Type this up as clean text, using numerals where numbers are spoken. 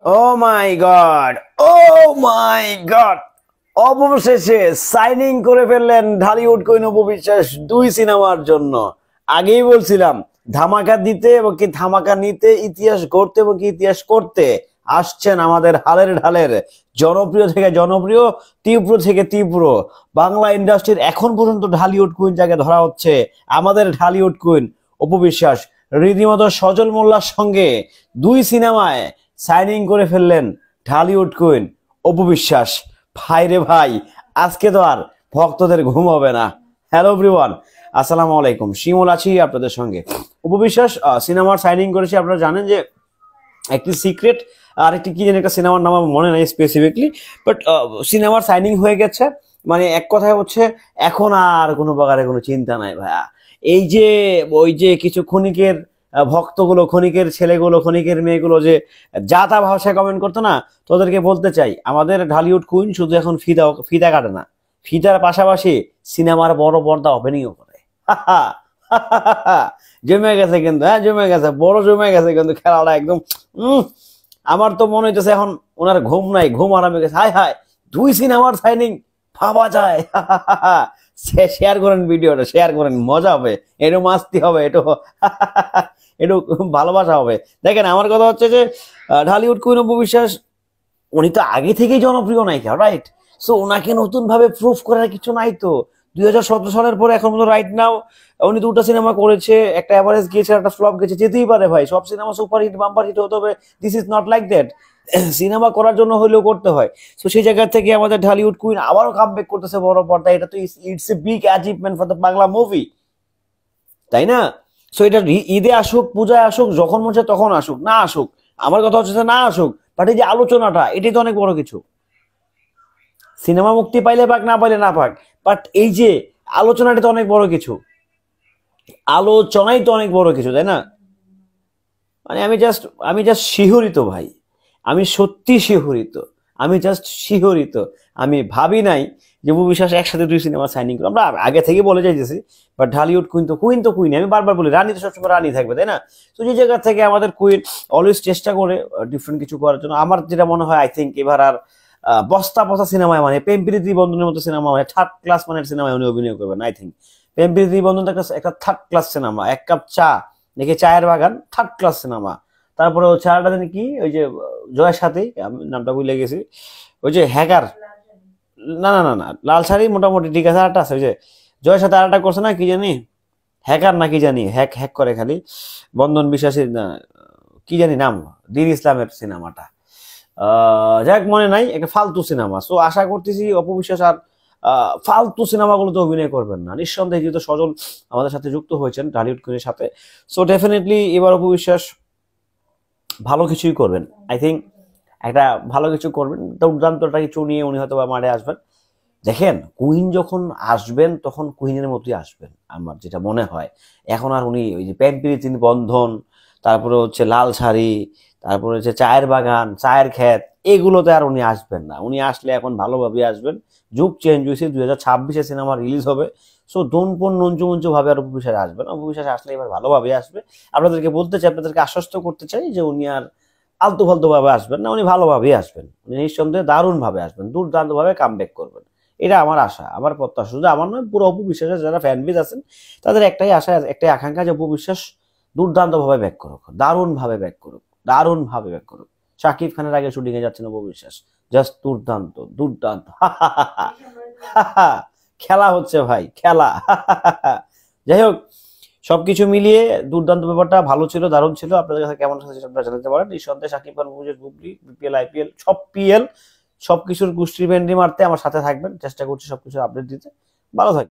ও মাই god, ও মাই god, অবশেষে signing করে ফেললেন ঢালিউড কুইন অপু বিশ্বাস 2 সিনেমার জন্য। আগেই বলছিলাম ধামাকা দিতে এবং কি ধামাকা নিতে, ইতিহাস গড়তে এবং কি ইতিহাস করতে আসছেন আমাদের হালের ঢালের জনপ্রিয় থেকে জনপ্রিয়, তীব্র থেকে তীব্র বাংলা ইন্ডাস্ট্রির এখন পর্যন্ত ঢালিউড কুইন যাকে ধরা হচ্ছে আমাদের ঢালিউড কুইন অপু বিশ্বাস রীতিমতো সজল মোল্লার সঙ্গে 2 সিনেমায় সাইনিং করে ফেললেন ঢালিউড কুইন অপু বিশ্বাস। ভাই রে ভাই, আজকে তো আর ভক্তদের ঘুম হবে না। হ্যালো এভরিওয়ান, আসসালামু আলাইকুম, শিমুল আছি আপনাদের সঙ্গে। অপু বিশ্বাস সিনেমার সাইনিং করেছে, আপনারা জানেন যে একটি সিক্রেট আর একটি কি জানি একটা সিনেমার নাম আমার মনে নাই স্পেসিফিকলি, বাট সিনেমার সাইনিং হয়ে গেছে। মানে এক কথায় হচ্ছে এখন আর কোনো প্রকারের কোনো চিন্তা নাই ভাইয়া। এই যে ওই যে কিছু ক্ষণিকের ভক্তগুলো, ক্ষণিকের ছেলেগুলো, ক্ষণিকের মেয়েগুলো যে যা তা ভাষায় কমেন্ট করতো না, তোদেরকে বলতে চাই আমাদের ঢালিউড কুইন শুধু এখন ফিতা কাটে না, ফিতার পাশাপাশি সিনেমার বড় পর্দা ওপেনিংও করে। জমে গেছে কিন্তু, হ্যাঁ জমে গেছে, বড় জমে গেছে কিন্তু খেলাটা একদম। আমার তো মনে হইতেছে এখন ওনার ঘুম নাই, ঘুম আরামে গেছে। হায় হায়, 2 সিনেমার সাইনিং ভাবা যায়। শেয়ার করেন ভিডিওটা, শেয়ার করেন, মজা হবে, একটু মাস্তি হবে, একটু একটু ভালোবাসা হবে। দেখেন আমার কথা হচ্ছে যে ঢালিউড কুইন অপু বিশ্বাস উনি তো আগে থেকেই জনপ্রিয় নায়িকা, রাইট? সো ওনাকে নতুন ভাবে প্রুফ করার কিছু নাই তো। 2017 সালের পরে এখন মতো রাইট নাও উনি 2টা সিনেমা করেছে, একটা এভারেজ গিয়েছে, একটা ফ্লপ গেছে, যেতেই পারে ভাই, সব cinema super hit bumper hit হতে হবে, this is not like that. Cinema করার জন্য হলেও করতে হয়। তো সেই জায়গা থেকে আমাদের ঢালিউড কুইন আবারও কামব্যাক করতেছে বড় পর্দা। এটা তো it's a big achievement for the Bangla movie, তাই না? সো এটা ঈদে আসুক, পূজায় আসুক, যখন মনে হচ্ছে তখন আসুক, না আসুক আমার কথা হচ্ছে না আসুক, বাট এই যে আলোচনাটা, এটাই তো অনেক বড় কিছু। সিনেমা মুক্তি পাইলে পাক, না পাইলে না পাক, বাট এই যে আলোচনাটা তো অনেক বড় কিছু, আলোচনাই তো অনেক বড় কিছু, তাই না? মানে আমি জাস্ট শিহরিত ভাই, আমি সত্যি শিহরিত, আমি জাস্ট শিহরিত। আমি ভাবি নাই যে অপু বিশ্বাস একসাথে 2 সিনেমা সাইনিং করবো। আমরা আগে থেকে বলে যাইতেছি, বাট ঢালিউড কুইন আমি বারবার বলি, রানী তো সবসময় রানী থাকবে, তাই না? তো যে জায়গা থেকে আমাদের কুইন অলওয়েজ চেষ্টা করে ডিফারেন্ট কিছু করার জন্য। আমার যেটা মনে হয়, আই থিঙ্ক এবার আর বস্তা পচা সিনেমায়, মানে প্রেম প্রীতি বন্ধনের মতো সিনেমা, মানে থার্ড ক্লাস মানের সিনেমায় উনি অভিনয় করবেন। আই থিঙ্ক প্রেম প্রীতি বন্ধন একটা থার্ড ক্লাস সিনেমা, এক কাপ চা দেখে চায়ের বাগান, থার্ড ক্লাস সিনেমা। তারপরে হচ্ছে আরেকটা জানি কি, ওই যে জয়ের সাথে, আমি নামটা ভুলে গেছি, ওই যে হ্যাকার, না না না না, লাল শাড়ি মোটামুটি ঠিক আছে। আরেকটা আছে ওই যে জয়ের সাথে আরেকটা করছে না, কি জানি হ্যাকার না কি জানি, হ্যাক হ্যাক করে খালি, বন্ধন বিশ্বাসী না কি জানি নাম, দিন ইসলামের সিনেমাটা, যাক মনে নাই, একটা ফালতু সিনেমা। সো আশা করতেছি অপু বিশ্বাস আর ফালতু সিনেমাগুলোতে অভিনয় করবেন না, নিঃসন্দেহে, যেহেতু সজল আমাদের সাথে যুক্ত হয়েছেন ঢালিউড কুইনের সাথে। সো ডেফিনেটলি এবার অপু বিশ্বাস ভালো কিছুই করবেন। আই থিঙ্ক একটা ভালো কিছু করবেন, দুর্দান্তটা কিছু নিয়ে উনি হয়তো বা মাঠে আসবেন। দেখেন কুইন যখন আসবেন তখন কুইনের মতোই আসবেন, আমার যেটা মনে হয়। এখন আর উনি ওই যে প্রেম প্রীতি বন্ধন, তারপরে হচ্ছে লাল শাড়ি, তারপরে হচ্ছে চায়ের বাগান, চায়ের ক্ষেত, এগুলোতে আর উনি আসবেন না। উনি আসলে এখন ভালোভাবে আসবেন। যুগ চেঞ্জ হয়েছে, 2026-এ সিনেমা রিলিজ হবে। সো দনপন নঞ্চু মঞ্চু ভাবে আর অপু বিশ্বাস আসবেন। অপু বিশ্বাস আসলে এবার ভালোভাবে আসবে। আপনাদেরকে বলতে চাই, আপনাদেরকে আশ্বস্ত করতে চাই যে উনি আর আলতু ফালতু ভাবে আসবেন না, উনি ভালোভাবেই আসবেন। উনি নিঃসন্দেহে দারুণ ভাবে আসবেন, দুর্দান্ত ভাবে কামব্যাক করবেন। এটা আমার আশা, আমার প্রত্যাশা, শুধু আমার নয়, পুরো অপু বিশ্বাসের যারা ফ্যান বেজ আছেন তাদের একটাই আশা, একটাই আকাঙ্ক্ষা যে অপু বিশ্বাস দুর্দান্ত ভাবে ব্যাক করুক, দারুণ ভাবে ব্যাক করুক, দারুণ ভাবে ব্যাক করুক। শাকিব খানের আগে শুটিং এ যাচ্ছেন অপু বিশ্বাস, জাস্ট দুর্দান্ত দুর্দান্ত। খেলা হচ্ছে ভাই, খেলা। যাই হোক, সবকিছু মিলিয়ে দুর্দান্ত, ব্যাপারটা ভালো ছিল, দারুণ ছিল। আপনাদের কাছে কেমন লাগছে আপনারা জানাতে পারেন। নিঃসন্দেহে শাকিব খান, বুবলি, বিপিএল, আইপিএল, সব পিএল, সবকিছুর গোষ্ঠীর ভেন্ডি মারতে আমার সাথে থাকবেন, চেষ্টা করছি সবকিছু আপডেট দিতে। ভালো থাকবেন।